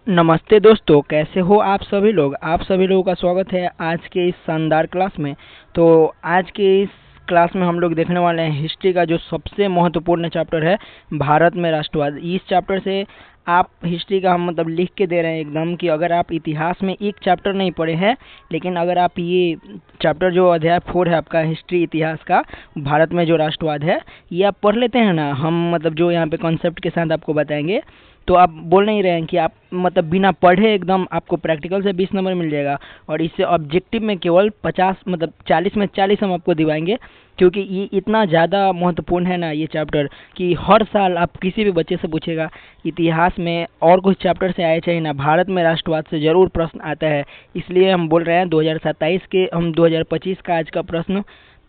नमस्ते दोस्तों, कैसे हो आप सभी लोग। आप सभी लोगों का स्वागत है आज के इस शानदार क्लास में। तो आज के इस क्लास में हम लोग देखने वाले हैं हिस्ट्री का जो सबसे महत्वपूर्ण चैप्टर है, भारत में राष्ट्रवाद। इस चैप्टर से आप हिस्ट्री का हम मतलब लिख के दे रहे हैं एकदम कि अगर आप इतिहास में एक चैप्टर नहीं पढ़े हैं, लेकिन अगर आप ये चैप्टर जो अध्याय 4 है आपका हिस्ट्री इतिहास का, भारत में जो राष्ट्रवाद है, ये आप पढ़ लेते हैं ना, हम मतलब जो यहाँ पे कॉन्सेप्ट के साथ आपको बताएंगे, तो आप बोल नहीं रहे हैं कि आप मतलब बिना पढ़े एकदम आपको प्रैक्टिकल से 20 नंबर मिल जाएगा। और इससे ऑब्जेक्टिव में केवल 50 मतलब 40 में 40 हम आपको दिवाएंगे, क्योंकि ये इतना ज़्यादा महत्वपूर्ण है ना ये चैप्टर, कि हर साल आप किसी भी बच्चे से पूछेगा इतिहास में और कुछ चैप्टर से आए चाहे ना, भारत में राष्ट्रवाद से ज़रूर प्रश्न आता है। इसलिए हम बोल रहे हैं 2027 के हम 2025 का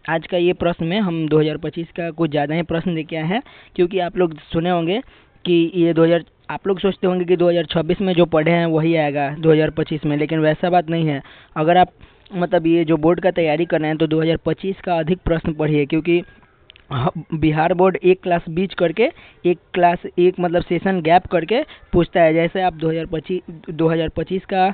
आज का ये प्रश्न में हम 2025 का कुछ ज़्यादा ही प्रश्न लेके आए हैं। क्योंकि आप लोग सुने होंगे कि ये 2000 आप लोग सोचते होंगे कि 2026 में जो पढ़े हैं वही आएगा 2025 में, लेकिन वैसा बात नहीं है। अगर आप मतलब ये जो बोर्ड का तैयारी कर रहे हैं तो 2025 का अधिक प्रश्न पढ़िए, क्योंकि बिहार बोर्ड एक क्लास बीच करके एक मतलब सेशन गैप करके पूछता है। जैसे आप 2025 का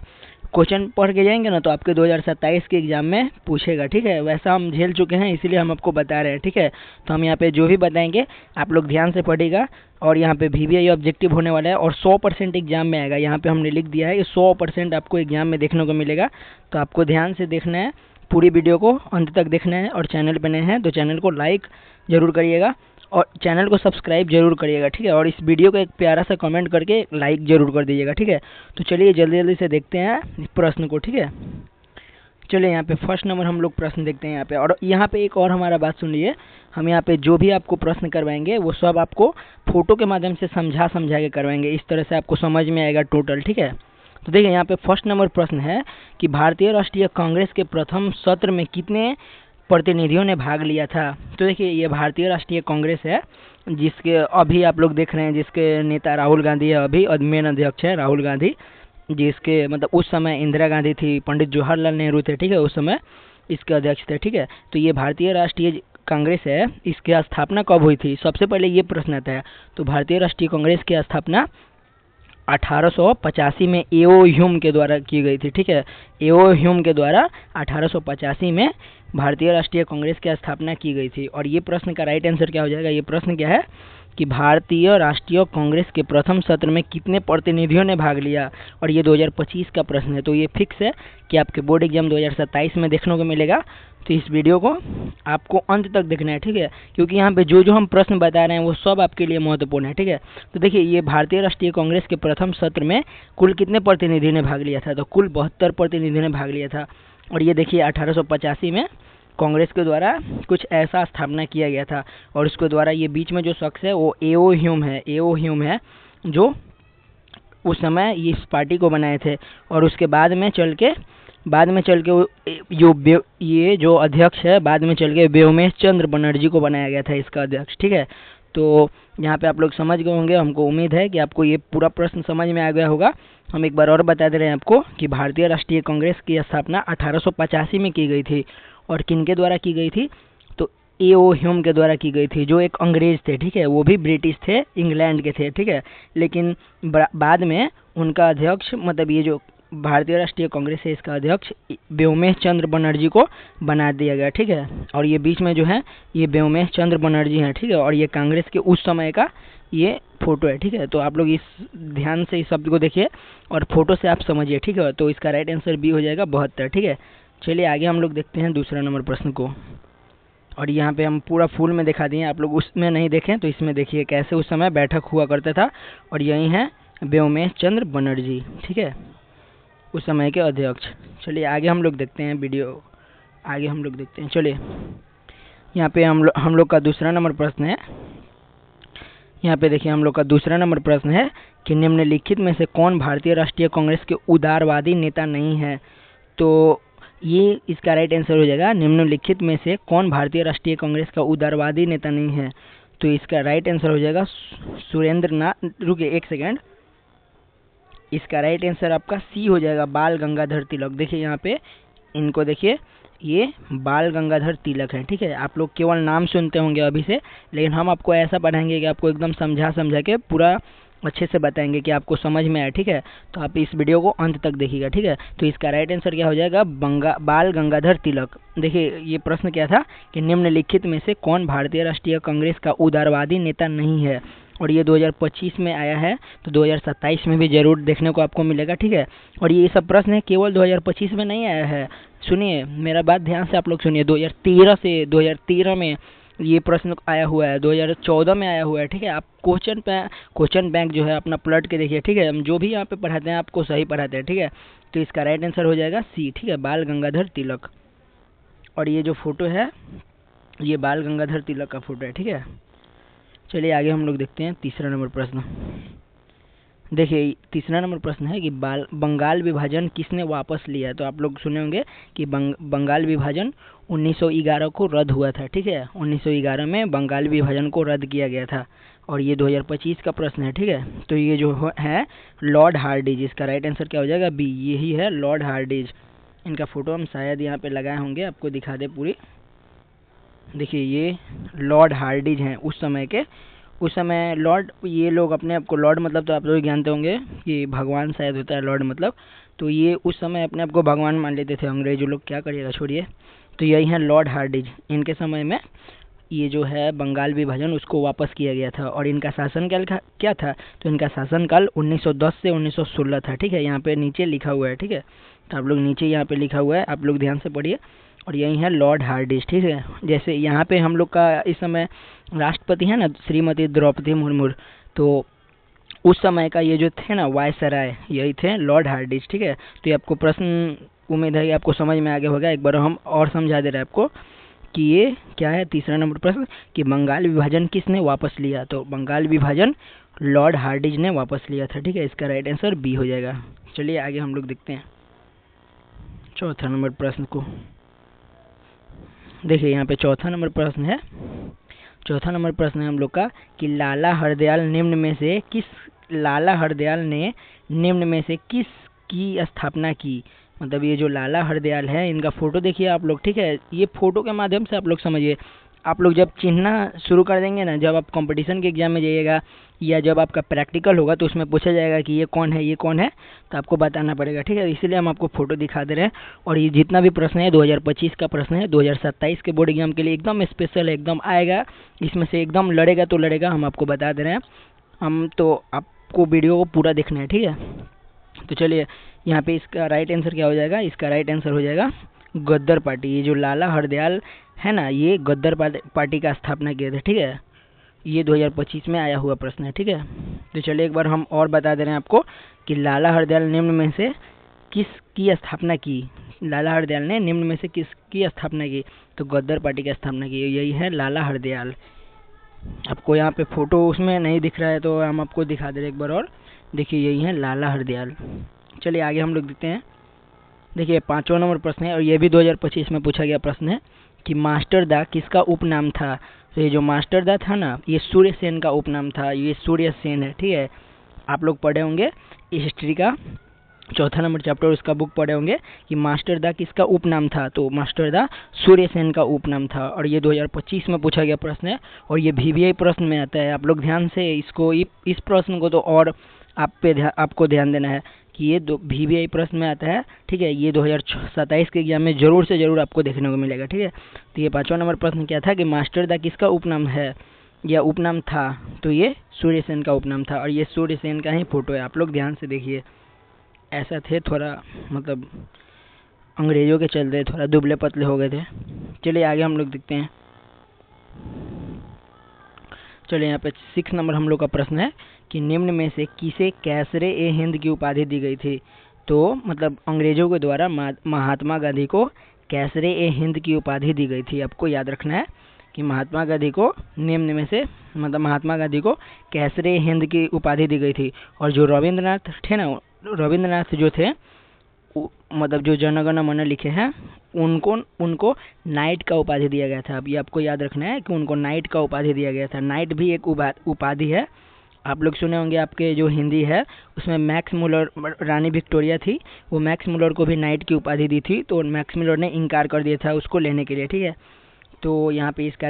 क्वेश्चन पढ़ के जाएंगे ना, तो आपके 2027 के एग्जाम में पूछेगा, ठीक है। वैसा हम झेल चुके हैं, इसीलिए हम आपको बता रहे हैं, ठीक है। तो हम यहाँ पे जो भी बताएंगे आप लोग ध्यान से पढ़िएगा। और यहाँ पे VVI ऑब्जेक्टिव होने वाला है और 100% एग्जाम में आएगा। यहाँ पे हमने लिख दिया है कि 100% आपको एग्जाम में देखने को मिलेगा। तो आपको ध्यान से देखना है, पूरी वीडियो को अंत तक देखना है। और चैनल पे नए हैं तो चैनल को लाइक ज़रूर करिएगा और चैनल को सब्सक्राइब जरूर करिएगा, ठीक है। और इस वीडियो को एक प्यारा सा कमेंट करके लाइक जरूर कर दीजिएगा, ठीक है। तो चलिए जल्दी जल्दी से देखते हैं इस प्रश्न को, ठीक है। चलिए यहाँ पे फर्स्ट नंबर हम लोग प्रश्न देखते हैं यहाँ पे। और यहाँ पे एक और हमारा बात सुन लीजिए, हम यहाँ पे जो भी आपको प्रश्न करवाएंगे वो सब आपको फोटो के माध्यम से समझा के करवाएंगे। इस तरह से आपको समझ में आएगा टोटल, ठीक है। तो देखिए यहाँ पे फर्स्ट नंबर प्रश्न है कि भारतीय राष्ट्रीय कांग्रेस के प्रथम सत्र में कितने प्रतिनिधियों ने भाग लिया था। तो देखिए ये भारतीय राष्ट्रीय कांग्रेस है, जिसके अभी आप लोग देख रहे हैं जिसके नेता राहुल गांधी है, अभी मेन अध्यक्ष है राहुल गांधी। जिसके मतलब उस समय इंदिरा गांधी थी, पंडित जवाहरलाल नेहरू थे, ठीक है, उस समय इसके अध्यक्ष थे, ठीक है। तो ये भारतीय राष्ट्रीय कांग्रेस है, इसकी स्थापना कब हुई थी, सबसे पहले ये प्रश्न आता है। तो भारतीय राष्ट्रीय कांग्रेस की स्थापना 1885 में एओ ह्यूम के द्वारा की गई थी, ठीक है। एओ ह्यूम के द्वारा 1885 में भारतीय राष्ट्रीय कांग्रेस की स्थापना की गई थी। और ये प्रश्न का राइट आंसर क्या हो जाएगा, ये प्रश्न क्या है कि भारतीय राष्ट्रीय कांग्रेस के प्रथम सत्र में कितने प्रतिनिधियों ने भाग लिया। और ये 2025 का प्रश्न है, तो ये फिक्स है कि आपके बोर्ड एग्जाम 2027 में देखने को मिलेगा। तो इस वीडियो को आपको अंत तक देखना है, ठीक है, क्योंकि यहाँ पे जो जो हम प्रश्न बता रहे हैं वो सब आपके लिए महत्वपूर्ण है, ठीक है। तो देखिए ये भारतीय राष्ट्रीय कांग्रेस के प्रथम सत्र में कुल कितने प्रतिनिधि ने भाग लिया था, तो कुल 72 प्रतिनिधि ने भाग लिया था। और ये देखिए 1885 में कांग्रेस के द्वारा कुछ ऐसा स्थापना किया गया था। और उसके द्वारा ये बीच में जो शख्स है वो एओ ह्यूम है, जो उस समय इस पार्टी को बनाए थे। और उसके बाद में चल के ये जो अध्यक्ष है, बाद में चल के व्योमेश चंद्र बनर्जी को बनाया गया था इसका अध्यक्ष, ठीक है। तो यहाँ पे आप लोग समझ गए होंगे, हमको उम्मीद है कि आपको ये पूरा प्रश्न समझ में आ गया होगा। हम एक बार और बता दे रहे हैं आपको कि भारतीय राष्ट्रीय कांग्रेस की स्थापना 1885 में की गई थी। और किनके द्वारा की गई थी, तो एओ ह्यूम के द्वारा की गई थी, जो एक अंग्रेज थे, ठीक है, वो भी ब्रिटिश थे, इंग्लैंड के थे, ठीक है। लेकिन बाद में उनका अध्यक्ष मतलब ये जो भारतीय राष्ट्रीय कांग्रेस है इसका अध्यक्ष व्योमेश चंद्र बनर्जी को बना दिया गया, ठीक है। और ये बीच में जो है ये व्योमेश चंद्र बनर्जी हैं, ठीक है। और ये कांग्रेस के उस समय का ये फोटो है, ठीक है। तो आप लोग इस ध्यान से इस शब्द को देखिए और फोटो से आप समझिए, ठीक है। तो इसका राइट आंसर बी हो जाएगा 72, ठीक है। चलिए आगे हम लोग देखते हैं दूसरा नंबर प्रश्न को। और यहाँ पे हम पूरा फुल में दिखा दिए, आप लोग उसमें नहीं देखें तो इसमें देखिए कैसे उस समय बैठक हुआ करता था। और यही है व्योमेश चंद्र बनर्जी, ठीक है, उस समय के अध्यक्ष। चलिए आगे हम लोग देखते हैं वीडियो, आगे हम लोग देखते हैं। चलिए यहाँ पे हम लोग का दूसरा नंबर प्रश्न है। यहाँ पे देखिए हम लोग का दूसरा नंबर प्रश्न है कि निम्नलिखित में से कौन भारतीय राष्ट्रीय कांग्रेस के उदारवादी नेता नहीं है। तो ये इसका राइट आंसर हो जाएगा, निम्नलिखित में से कौन भारतीय राष्ट्रीय कांग्रेस का उदारवादी नेता नहीं है। तो इसका राइट आंसर हो जाएगा सुरेंद्र नाथ, रुकिए एक सेकेंड, इसका राइट आंसर आपका सी हो जाएगा, बाल गंगाधर तिलक। देखिए यहाँ पे इनको देखिए, ये बाल गंगाधर तिलक है, ठीक है। आप लोग केवल नाम सुनते होंगे अभी से, लेकिन हम आपको ऐसा पढ़ाएंगे कि आपको एकदम समझा के पूरा अच्छे से बताएंगे कि आपको समझ में आए, ठीक है। तो आप इस वीडियो को अंत तक देखिएगा, ठीक है। तो इसका राइट आंसर क्या हो जाएगा, बाल गंगाधर तिलक। देखिए ये प्रश्न क्या था कि निम्नलिखित में से कौन भारतीय राष्ट्रीय कांग्रेस का उदारवादी नेता नहीं है, और ये 2025 में आया है, तो 2027 में भी जरूर देखने को आपको मिलेगा, ठीक है। और ये सब प्रश्न केवल 2025 में नहीं आया है, सुनिए मेरा बात ध्यान से आप लोग सुनिए। 2013 में ये प्रश्न आया हुआ है, 2014 में आया हुआ है, ठीक है। आप क्वेश्चन बैंक जो है अपना पलट के देखिए, ठीक है। हम जो भी यहाँ पे पढ़ाते हैं आपको सही पढ़ाते हैं, ठीक है। तो इसका राइट आंसर हो जाएगा सी, ठीक है, बाल गंगाधर तिलक। और ये जो फोटो है ये बाल गंगाधर तिलक का फोटो है, ठीक है। चलिए आगे हम लोग देखते हैं तीसरा नंबर प्रश्न। देखिए तीसरा नंबर प्रश्न है कि बंगाल विभाजन किसने वापस लिया। तो आप लोग सुने होंगे कि बंगाल विभाजन 1911 को रद्द हुआ था, ठीक है। 1911 में बंगाल विभाजन को रद्द किया गया था, और ये 2025 का प्रश्न है, ठीक है। तो ये जो है लॉर्ड हार्डिंज, इसका राइट आंसर क्या हो जाएगा, बी, यही है लॉर्ड हार्डिंज। इनका फोटो हम शायद यहाँ पे लगाए होंगे, आपको दिखा दे पूरी। देखिए ये लॉर्ड हार्डिंज हैं उस समय लॉर्ड, ये लोग अपने आप को लॉर्ड मतलब तो आप लोग जानते होंगे कि भगवान शायद होता है लॉर्ड मतलब, तो ये उस समय अपने आप को भगवान मान लेते थे अंग्रेज लोग, क्या करिएगा छोड़िए। तो यही है लॉर्ड हार्डिंज, इनके समय में ये जो है बंगाल विभाजन उसको वापस किया गया था। और इनका शासनकाल क्या था, तो इनका शासनकाल 1910 से 1916 था, ठीक है। यहाँ पे नीचे लिखा हुआ है, ठीक है। तो आप लोग नीचे यहाँ पे लिखा हुआ है, आप लोग ध्यान से पढ़िए। और यही है लॉर्ड हार्डिंज, ठीक है। जैसे यहाँ पे हम लोग का इस समय राष्ट्रपति है ना श्रीमती द्रौपदी मुर्मू, तो उस समय का ये जो थे ना वायसराय, यही थे लॉर्ड हार्डिंज, ठीक है। तो ये आपको प्रश्न उम्मीद है कि आपको समझ में आ गया होगा। एक बार हम और समझा दे रहे हैं आपको कि ये क्या है तीसरा नंबर प्रश्न, कि बंगाल विभाजन किसने वापस लिया। तो बंगाल विभाजन लॉर्ड हार्डिंज ने वापस लिया था, ठीक है। इसका राइट आंसर बी हो जाएगा। चलिए आगे हम लोग देखते हैं चौथा नंबर प्रश्न को। देखिए यहाँ पे चौथा नंबर प्रश्न है हम लोग का कि लाला हरदयाल ने निम्न में से किस की स्थापना की। मतलब ये जो लाला हरदयाल है इनका फोटो देखिए आप लोग, ठीक है। ये फोटो के माध्यम से आप लोग समझिए। आप लोग जब चिन्हना शुरू कर देंगे ना, जब आप कंपटीशन के एग्जाम में जाइएगा या जब आपका प्रैक्टिकल होगा तो उसमें पूछा जाएगा कि ये कौन है, तो आपको बताना पड़ेगा, ठीक है। इसलिए हम आपको फोटो दिखा दे रहे हैं। और ये जितना भी प्रश्न है 2025 का प्रश्न है, 2027 के बोर्ड एग्जाम के लिए एकदम स्पेशल है, एकदम आएगा, इसमें से एकदम लड़ेगा तो लड़ेगा, हम आपको बता दे रहे हैं। हम तो आपको वीडियो को पूरा देखना है, ठीक है। तो चलिए यहाँ पे इसका राइट आंसर क्या हो जाएगा, इसका राइट आंसर हो जाएगा गद्दर पार्टी। ये जो लाला हरदयाल है ना, ये गद्दर पार्टी का स्थापना किए थे, ठीक है। ये 2025 में आया हुआ प्रश्न है, ठीक है। तो चलिए एक बार हम और बता दे रहे हैं आपको कि लाला हरदयाल निम्न में से किसकी स्थापना की। लाला हरदयाल ने निम्न में से किसकी स्थापना की, तो गद्दर पार्टी की स्थापना की, यही है लाला हरदयाल। आपको यहाँ पे फोटो उसमें नहीं दिख रहा है तो हम आपको दिखा दे रहे एक बार और। देखिए यही है लाला हरदयाल। चलिए आगे हम लोग देखते हैं। देखिए पांचवा नंबर प्रश्न है, और ये भी 2025 में पूछा गया प्रश्न है कि मास्टर दा किसका उपनाम था। तो ये जो मास्टर दा था ना, ये सूर्य सेन का उपनाम था, ये सूर्य सेन है, ठीक है। आप लोग पढ़े होंगे हिस्ट्री का चौथा नंबर चैप्टर, उसका बुक पढ़े होंगे कि मास्टर दा किसका उपनाम था। तो मास्टर दा सूर्य सेन का उपनाम था। और ये 2025 में पूछा गया प्रश्न है, और ये VVI प्रश्न में आता है। आप लोग ध्यान से इसको, इस प्रश्न को तो और आपको ध्यान देना है कि ये VVI प्रश्न में आता है, ठीक है। ये 2027 के एग्जाम में जरूर से जरूर आपको देखने को मिलेगा, ठीक है। तो ये पांचवा नंबर प्रश्न क्या था कि मास्टर दा किसका उपनाम है या उपनाम था, तो ये सूर्य सेन का उपनाम था। और ये सूर्य सेन का ही फोटो है, आप लोग ध्यान से देखिए। ऐसा थे थोड़ा, मतलब अंग्रेजों के चलते थोड़ा दुबले पतले हो गए थे। चलिए आगे हम लोग देखते हैं। चलिए यहाँ पे 6 नंबर हम लोग का प्रश्न है कि निम्न में से किसे कैसरे ए हिंद की उपाधि दी गई थी। तो मतलब अंग्रेजों के द्वारा महात्मा गांधी को कैसरे ए हिंद की उपाधि दी गई थी। आपको याद रखना है कि महात्मा गांधी को निम्न में से, मतलब महात्मा गांधी को कैसरे ए हिंद की उपाधि दी गई थी। और जो रविंद्रनाथ थे ना, रविंद्रनाथ जो थे, मतलब जो जन गण मन लिखे हैं, उनको नाइट का उपाधि दिया गया था। अब ये आपको याद रखना है कि उनको नाइट का उपाधि दिया गया था। नाइट भी एक उपाधि है। आप लोग सुने होंगे, आपके जो हिंदी है उसमें मैक्स मुलर, रानी विक्टोरिया थी, वो मैक्स मुलर को भी नाइट की उपाधि दी थी, तो मैक्स मुलर ने इनकार कर दिया था उसको लेने के लिए, ठीक है। तो यहाँ पे इसका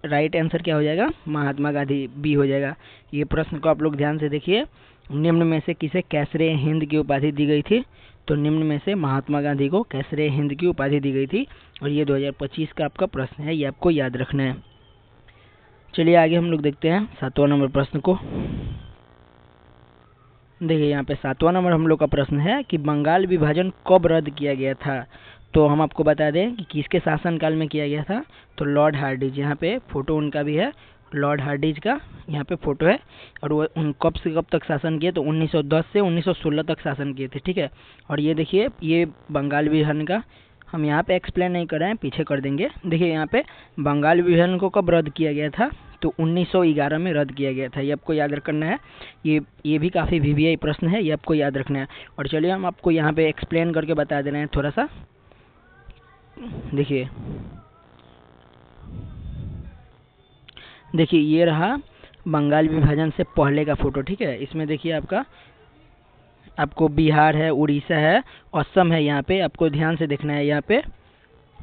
राइट आंसर क्या हो जाएगा, महात्मा गांधी, बी हो जाएगा। ये प्रश्न को आप लोग ध्यान से देखिए, निम्न में से किसे कैसरे हिंद की उपाधि दी गई थी? तो निम्न में से महात्मा गांधी को कैसरे हिंद की उपाधि दी गई थी, और ये 2025 का आपका प्रश्न है, ये आपको याद रखना है। चलिए आगे हम लोग देखते हैं 7वां नंबर प्रश्न को। देखिए यहाँ पे 7वां नंबर हम लोग का प्रश्न है कि बंगाल विभाजन कब रद्द किया गया था? तो हम आपको बता दें कि किसके शासनकाल में किया गया था। तो लॉर्ड हार्डिंज, यहाँ पे फोटो उनका भी है, लॉर्ड हार्डिंज का यहाँ पे फोटो है, और वो उन कब से कब तक शासन किए? तो 1910 से 1916 तक शासन किए थे, ठीक है। और ये देखिए, ये बंगाल विभाजन का हम यहाँ पे एक्सप्लेन नहीं कर रहे हैं, पीछे कर देंगे। देखिए यहाँ पे बंगाल विभाजन को कब रद्द किया गया था? तो 1911 में रद्द किया गया था, ये आपको याद रखना है। ये भी काफ़ी VVI प्रश्न है, ये आपको याद रखना है। और चलिए हम आपको यहाँ पे एक्सप्लेन करके बता दे रहे हैं थोड़ा सा। देखिए ये रहा बंगाल विभाजन से पहले का फोटो, ठीक है। इसमें देखिए आपको बिहार है, उड़ीसा है, असम है, यहाँ पे आपको ध्यान से देखना है। यहाँ पे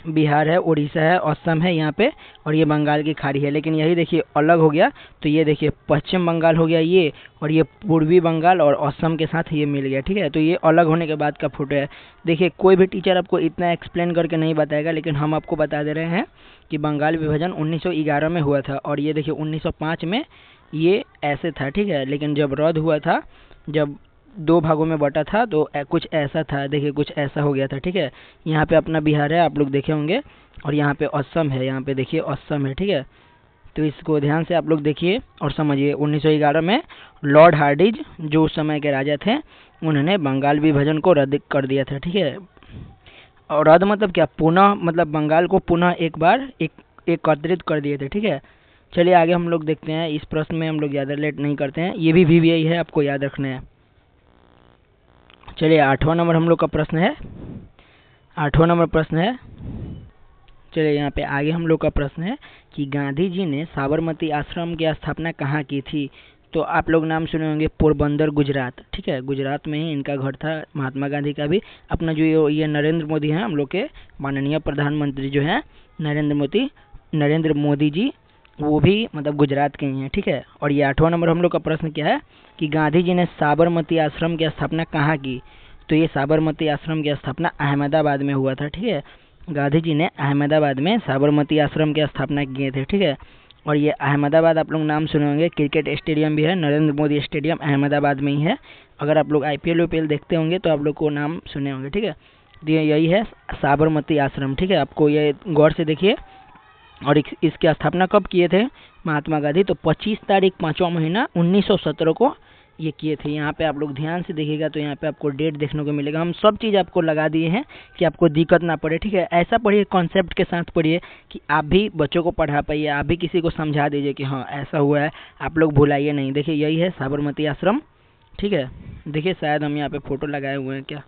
बिहार है, उड़ीसा है, असम है यहाँ पे, और ये बंगाल की खाड़ी है। लेकिन यही देखिए अलग हो गया, तो ये देखिए पश्चिम बंगाल हो गया ये, और ये पूर्वी बंगाल और असम के साथ ये मिल गया, ठीक है। तो ये अलग होने के बाद का फोटो है। देखिए कोई भी टीचर आपको इतना एक्सप्लेन करके नहीं बताएगा, लेकिन हम आपको बता दे रहे हैं कि बंगाल विभाजन 1911 में हुआ था, और ये देखिए 1905 में ये ऐसे था, ठीक है। लेकिन जब रद्द हुआ था, जब 2 भागों में बटा था, तो कुछ ऐसा था, देखिए कुछ ऐसा हो गया था, ठीक है। यहाँ पे अपना बिहार है, आप लोग देखे होंगे, और यहाँ पे असम है, यहाँ पे देखिए असम है, ठीक है। तो इसको ध्यान से आप लोग देखिए और समझिए। 1911 में लॉर्ड हार्डिंज, जो उस समय के राजा थे, उन्होंने बंगाल विभाजन को रद्द कर दिया था, ठीक है। और रद्द मतलब क्या, पुनः, मतलब बंगाल को पुनः एक बार एकत्रित कर दिए थे, ठीक है। चलिए आगे हम लोग देखते हैं। इस प्रश्न में हम लोग ज़्यादा लेट नहीं करते हैं, ये भी VVI है, आपको याद रखना है। चलिए 8वां नंबर हम लोग का प्रश्न है, 8वां नंबर प्रश्न है। चलिए यहाँ पे आगे हम लोग का प्रश्न है कि गांधी जी ने साबरमती आश्रम की स्थापना कहाँ की थी? तो आप लोग नाम सुने होंगे, पोरबंदर, गुजरात, ठीक है। गुजरात में ही इनका घर था, महात्मा गांधी का भी। अपना जो ये नरेंद्र मोदी हैं, हम लोग के माननीय प्रधानमंत्री जो हैं नरेंद्र मोदी जी, वो भी मतलब गुजरात के ही हैं, ठीक है। और ये 8वां नंबर हम लोग का प्रश्न क्या है कि गांधी जी ने साबरमती आश्रम की स्थापना कहाँ की? तो ये साबरमती आश्रम की स्थापना अहमदाबाद में हुआ था, ठीक है। गांधी जी ने अहमदाबाद में साबरमती आश्रम की स्थापना किए थे, ठीक है। और ये अहमदाबाद आप लोग नाम सुने होंगे, क्रिकेट स्टेडियम भी है, नरेंद्र मोदी स्टेडियम अहमदाबाद में ही है। अगर आप लोग IPL UPL देखते होंगे तो आप लोग को नाम सुने होंगे, ठीक है। तो यही है साबरमती आश्रम, ठीक है। आपको ये गौर से देखिए। और इसकी स्थापना कब किए थे महात्मा गांधी? तो 25 तारीख 5वां महीना 1917 को ये किए थे। यहाँ पे आप लोग ध्यान से देखिएगा तो यहाँ पे आपको डेट देखने को मिलेगा। हम सब चीज़ आपको लगा दिए हैं कि आपको दिक्कत ना पड़े, ठीक है। ऐसा पढ़िए, कॉन्सेप्ट के साथ पढ़िए कि आप भी बच्चों को पढ़ा पाइए, आप भी किसी को समझा दीजिए कि हाँ ऐसा हुआ है, आप लोग भुलाइए नहीं। देखिए यही है साबरमती आश्रम, ठीक है। देखिए शायद हम यहाँ पे फ़ोटो लगाए हुए हैं क्या,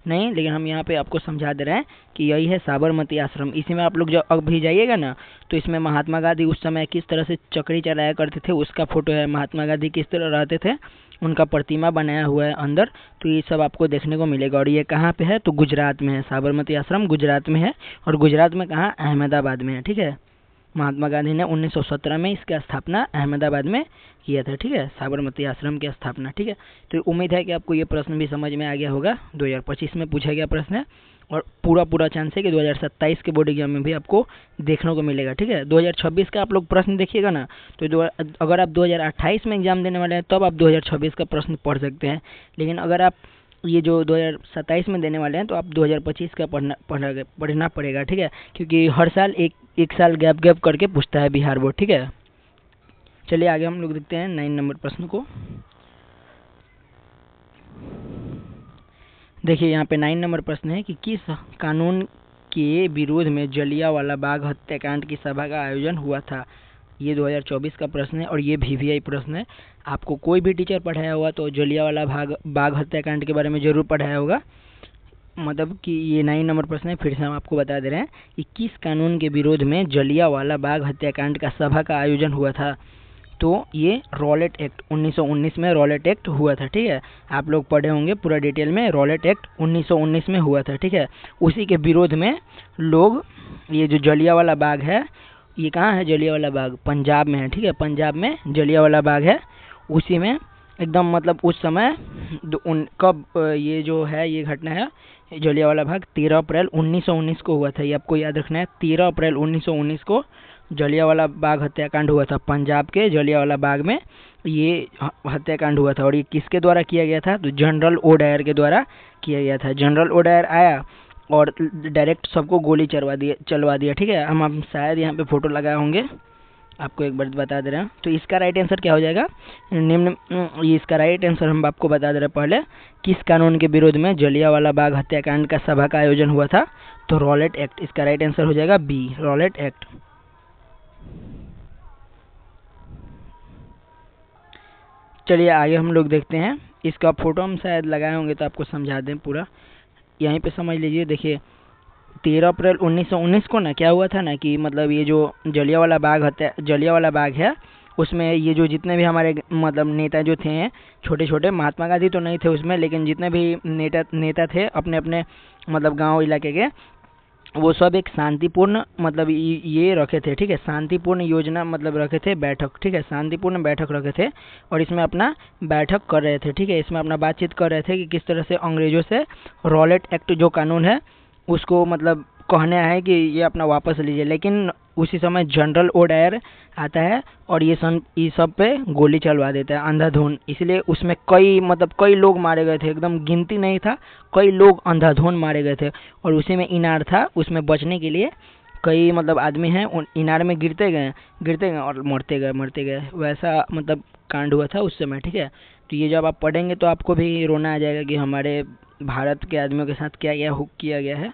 नहीं, लेकिन हम यहाँ पे आपको समझा दे रहे हैं कि यही है साबरमती आश्रम। इसी में आप लोग जब अभी जाइएगा ना, तो इसमें महात्मा गांधी उस समय किस तरह से चक्री चलाया करते थे उसका फोटो है। महात्मा गांधी किस तरह रहते थे, उनका प्रतिमा बनाया हुआ है अंदर। तो ये सब आपको देखने को मिलेगा। और ये कहाँ पे है? तो गुजरात में है, साबरमती आश्रम गुजरात में है। और गुजरात में कहाँ? अहमदाबाद में है, ठीक है। महात्मा गांधी ने 1917 में इसका स्थापना अहमदाबाद में किया था, ठीक है, साबरमती आश्रम की स्थापना, ठीक है। तो उम्मीद है कि आपको ये प्रश्न भी समझ में आ गया होगा। 2025 में पूछा गया प्रश्न है, और पूरा चांस है कि 2027 के बोर्ड एग्जाम में भी आपको देखने को मिलेगा, ठीक है। 2026 का आप लोग प्रश्न देखिएगा ना, तो अगर आप 2028 में एग्जाम देने वाले हैं तब आप 2026 का प्रश्न पढ़ सकते हैं। लेकिन अगर आप ये जो 2027 में देने वाले हैं तो आप 2025 का पढ़ना पड़ेगा, ठीक है। क्योंकि हर साल एक साल गैप करके पूछता है बिहार बोर्ड, ठीक है। चलिए आगे हम लोग देखते हैं 9 नंबर प्रश्न को। देखिए यहाँ पे 9 नंबर प्रश्न है कि किस कानून के विरोध में जलियांवाला बाग हत्याकांड की सभा का आयोजन हुआ था। ये 2024 का प्रश्न है और ये VVI प्रश्न है। आपको कोई भी टीचर पढ़ाया होगा तो जलियांवाला बाग हत्याकांड के बारे में जरूर पढ़ाया होगा। मतलब कि ये 9 नंबर प्रश्न है, फिर से हम आपको बता दे रहे हैं कि किस कानून के विरोध में जलियांवाला बाग हत्याकांड का सभा का आयोजन हुआ था। तो ये रॉलेट एक्ट 1919 में रॉलेट एक्ट हुआ था, ठीक है। आप लोग पढ़े होंगे पूरा डिटेल में, रॉलेट एक्ट 1919 में हुआ था, ठीक है। उसी के विरोध में लोग, ये जो जलियांवाला बाग है ये कहाँ है? जलियांवाला बाग पंजाब में है, ठीक है, पंजाब में जलियांवाला बाग है। उसी में एकदम मतलब उस समय कब ये जो है ये घटना है जलियांवाला बाग 13 अप्रैल 1919 को हुआ था। ये आपको याद रखना है, 13 अप्रैल 1919 को जलियांवाला बाग हत्याकांड हुआ था पंजाब के जलियांवाला बाग में। ये हत्याकांड हुआ था और ये किसके द्वारा किया गया था? तो जनरल ओ डायर के द्वारा किया गया था। जनरल ओ डायर आया और डायरेक्ट सबको गोली चलवा दिया, ठीक है। हम शायद यहाँ पे फोटो लगाए होंगे, आपको एक बार बता दे रहे हैं। तो इसका राइट आंसर क्या हो जाएगा? निम्न ये इसका राइट आंसर हम आपको बता दे रहे हैं पहले। किस कानून के विरोध में जलियांवाला बाग हत्याकांड का सभा का आयोजन हुआ था? तो रॉलेट एक्ट। इसका राइट आंसर हो जाएगा बी, रॉलेट एक्ट। चलिए आगे हम लोग देखते हैं। इसका फोटो हम शायद लगाए होंगे तो आपको समझा दें पूरा, यहीं पे समझ लीजिए। देखिए 13 अप्रैल 1919 को ना क्या हुआ था ना कि मतलब ये जो जलियांवाला बाग है उसमें ये जो जितने भी हमारे मतलब नेता जो थे, छोटे छोटे, महात्मा गांधी तो नहीं थे उसमें, लेकिन जितने भी नेता थे अपने अपने मतलब गांव इलाके के, वो सब एक शांतिपूर्ण मतलब ये रखे थे, ठीक है, शांतिपूर्ण योजना मतलब रखे थे, बैठक, ठीक है, शांतिपूर्ण बैठक रखे थे और इसमें अपना बैठक कर रहे थे, ठीक है, इसमें अपना बातचीत कर रहे थे कि किस तरह से अंग्रेजों से रॉलेट एक्ट जो कानून है उसको मतलब कहना है कि ये अपना वापस लीजिए। लेकिन उसी समय जनरल ओ डायर आता है और ये सब पे गोली चलवा देता है अंधाधुन। इसलिए उसमें कई लोग मारे गए थे, एकदम गिनती नहीं था, कई लोग अंधाधुन मारे गए थे। और उसी में इनार था, उसमें बचने के लिए कई मतलब आदमी हैं उन इनार में गिरते गए और मरते गए। वैसा मतलब कांड हुआ था उस समय, ठीक है। तो ये जब आप पढ़ेंगे तो आपको भी रोना आ जाएगा कि हमारे भारत के आदमियों के साथ क्या किया गया है।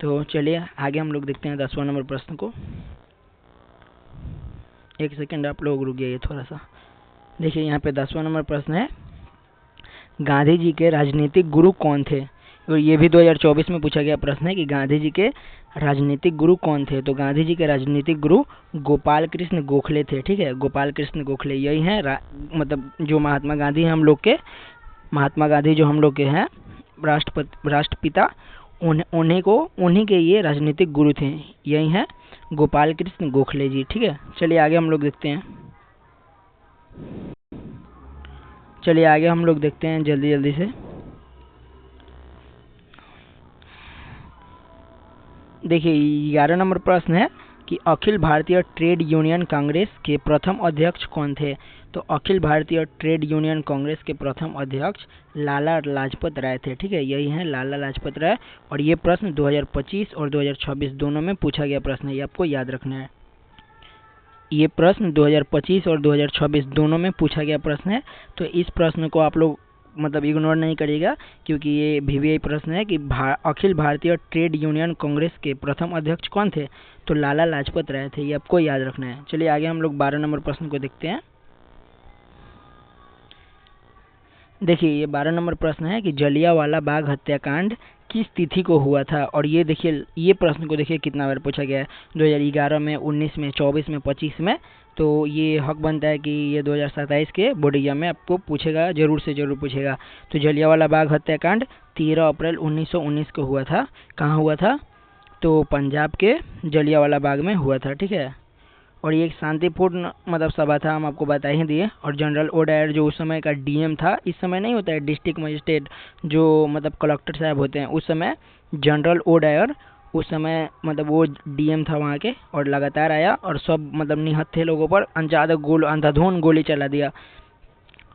तो चलिए आगे हम लोग देखते हैं 10वां नंबर प्रश्न को। एक सेकंड आप लोग रुक जाइए थोड़ा सा। देखिए यहाँ पे 10वां नंबर प्रश्न है, गांधी जी के राजनीतिक गुरु कौन थे? और ये भी 2024 में पूछा गया प्रश्न है कि गांधी जी के राजनीतिक गुरु कौन थे? तो गांधी जी के राजनीतिक गुरु गोपाल कृष्ण गोखले थे, ठीक है, गोपाल कृष्ण गोखले यही हैं मतलब जो महात्मा गांधी हैं जो हम लोग के हैं राष्ट्रपिता, उन्हीं के ये राजनीतिक गुरु थे, यही हैं गोपाल कृष्ण गोखले जी, ठीक है। चलिए आगे हम लोग देखते हैं जल्दी से। देखिए 11 नंबर प्रश्न है कि अखिल भारतीय ट्रेड यूनियन कांग्रेस के प्रथम अध्यक्ष कौन थे? तो अखिल भारतीय ट्रेड यूनियन कांग्रेस के प्रथम अध्यक्ष लाला लाजपत राय थे, ठीक है, यही हैं लाला लाजपत राय। और ये प्रश्न 2025 और 2026 दोनों में पूछा गया प्रश्न है, ये आपको याद रखना है। ये प्रश्न 2025 और 2026 दोनों में पूछा गया प्रश्न है। तो इस प्रश्न को आप लोग मतलब इग्नोर नहीं करिएगा, क्योंकि ये VVI प्रश्न है कि अखिल भारतीय ट्रेड यूनियन कांग्रेस के प्रथम अध्यक्ष कौन थे? तो लाला लाजपत राय थे, ये आपको याद रखना है। चलिए आगे हम लोग 12 नंबर प्रश्न को देखते हैं। देखिए ये 12 नंबर प्रश्न है कि जलियांवाला बाग हत्याकांड किस तिथि को हुआ था? और ये देखिए ये प्रश्न को देखिए कितना बार पूछा गया है, 2011 में, 19 में, 24 में, 25 में। तो ये हक बनता है कि ये 2027 के बोर्ड एग्जाम में आपको पूछेगा, जरूर से जरूर पूछेगा। तो जलियांवाला बाग हत्याकांड 13 अप्रैल 1919 को हुआ था। कहाँ हुआ था? तो पंजाब के जलियांवाला बाग में हुआ था, ठीक है। और ये एक शांतिपूर्ण मतलब सभा था, हम आपको बता ही दिए। और जनरल ओ डायर जो उस समय का DM था, इस समय नहीं होता है डिस्ट्रिक्ट मजिस्ट्रेट जो मतलब कलेक्टर साहब होते हैं, उस समय जनरल ओ डायर उस समय मतलब वो DM था वहाँ के, और लगातार आया और सब मतलब निहत्थे लोगों पर अंधाधुन गोली चला दिया।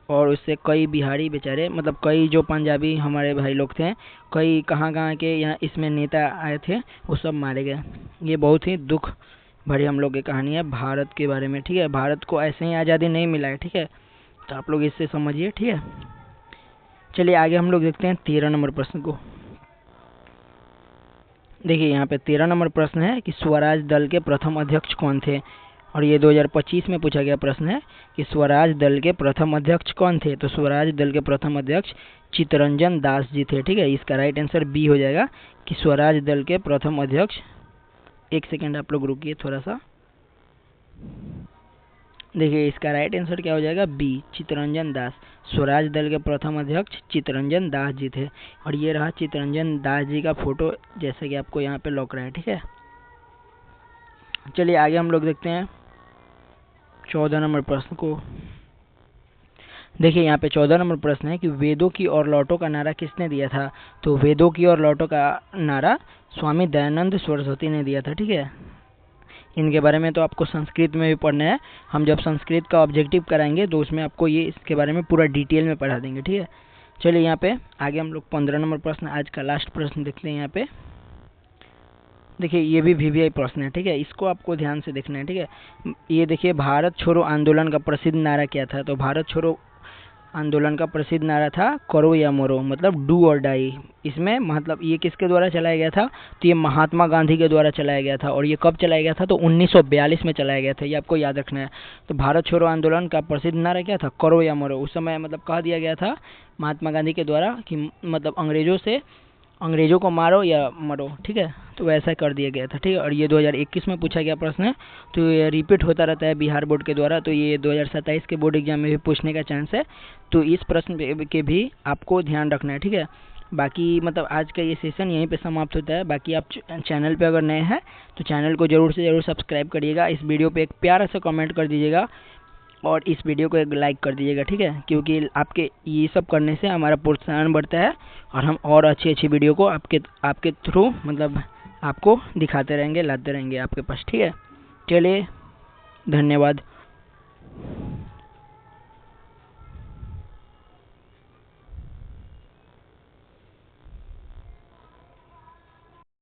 और उससे कई बिहारी बेचारे मतलब कई जो पंजाबी हमारे भाई लोग थे, कई कहाँ के यहाँ इसमें नेता आए थे, वो सब मारे गए। ये बहुत ही दुख भरी हम लोग की कहानी है भारत के बारे में, ठीक है। भारत को ऐसे ही आज़ादी नहीं मिला है, ठीक है, तो आप लोग इससे समझिए, ठीक है। चलिए आगे हम लोग देखते हैं 13 नंबर प्रश्न को। देखिए यहाँ पे 13 नंबर प्रश्न है कि स्वराज दल के प्रथम अध्यक्ष कौन थे? और ये 2025 में पूछा गया प्रश्न है कि स्वराज दल के प्रथम अध्यक्ष कौन थे? तो स्वराज दल के प्रथम अध्यक्ष चित्तरंजन दास जी थे, ठीक है। इसका राइट आंसर बी हो जाएगा कि स्वराज दल के प्रथम अध्यक्ष, एक सेकेंड आप लोग रुकिए थोड़ा सा। देखिए इसका राइट आंसर क्या हो जाएगा? बी, चित्तरंजन दास। स्वराज दल के प्रथम अध्यक्ष चित्तरंजन दास जी थे। और ये रहा चित्तरंजन दास जी का फोटो, जैसे कि आपको यहाँ पे लौक रहा है, ठीक है। चलिए आगे हम लोग देखते हैं 14 नंबर प्रश्न को। देखिए यहाँ पे 14 नंबर प्रश्न है कि वेदों की ओर लौटो का नारा किसने दिया था। तो वेदों की ओर लौटो का नारा स्वामी दयानंद सरस्वती ने दिया था। ठीक है, इनके बारे में तो आपको संस्कृत में भी पढ़ना है। हम जब संस्कृत का ऑब्जेक्टिव कराएंगे तो उसमें आपको ये इसके बारे में पूरा डिटेल में पढ़ा देंगे। ठीक है, चलिए यहाँ पे आगे हम लोग 15 नंबर प्रश्न, आज का लास्ट प्रश्न देखते हैं। यहाँ पे देखिए ये भी वीवीआई प्रश्न है। ठीक है, इसको आपको ध्यान से देखना है। ठीक है, ये देखिए भारत छोड़ो आंदोलन का प्रसिद्ध नारा क्या था। तो भारत छोड़ो आंदोलन का प्रसिद्ध नारा था करो या मरो, मतलब डू और डाई। इसमें मतलब ये किसके द्वारा चलाया गया था। तो ये महात्मा गांधी के द्वारा चलाया गया था। और ये कब चलाया गया था। तो 1942 में चलाया गया था। ये आपको याद रखना है। तो भारत छोड़ो आंदोलन का प्रसिद्ध नारा क्या था, करो या मरो। उस समय मतलब कह दिया गया था महात्मा गांधी के द्वारा कि मतलब अंग्रेजों को मारो या मरो। ठीक है, तो वैसा कर दिया गया था। ठीक है, और ये 2021 में पूछा गया प्रश्न है। तो ये रिपीट होता रहता है बिहार बोर्ड के द्वारा। तो ये 2027 के बोर्ड एग्जाम में भी पूछने का चांस है। तो इस प्रश्न के भी आपको ध्यान रखना है। ठीक है, बाकी मतलब आज का ये सेशन यहीं पे समाप्त होता है। बाकी आप चैनल पे अगर नए हैं तो चैनल को ज़रूर से ज़रूर सब्सक्राइब करिएगा। इस वीडियो पे एक प्यारा सा कमेंट कर दीजिएगा और इस वीडियो को एक लाइक कर दीजिएगा। ठीक है, क्योंकि आपके ये सब करने से हमारा प्रोत्साहन बढ़ता है और हम और अच्छी वीडियो को आपके थ्रू मतलब आपको दिखाते रहेंगे, लाते रहेंगे आपके पास। ठीक है, चलिए धन्यवाद।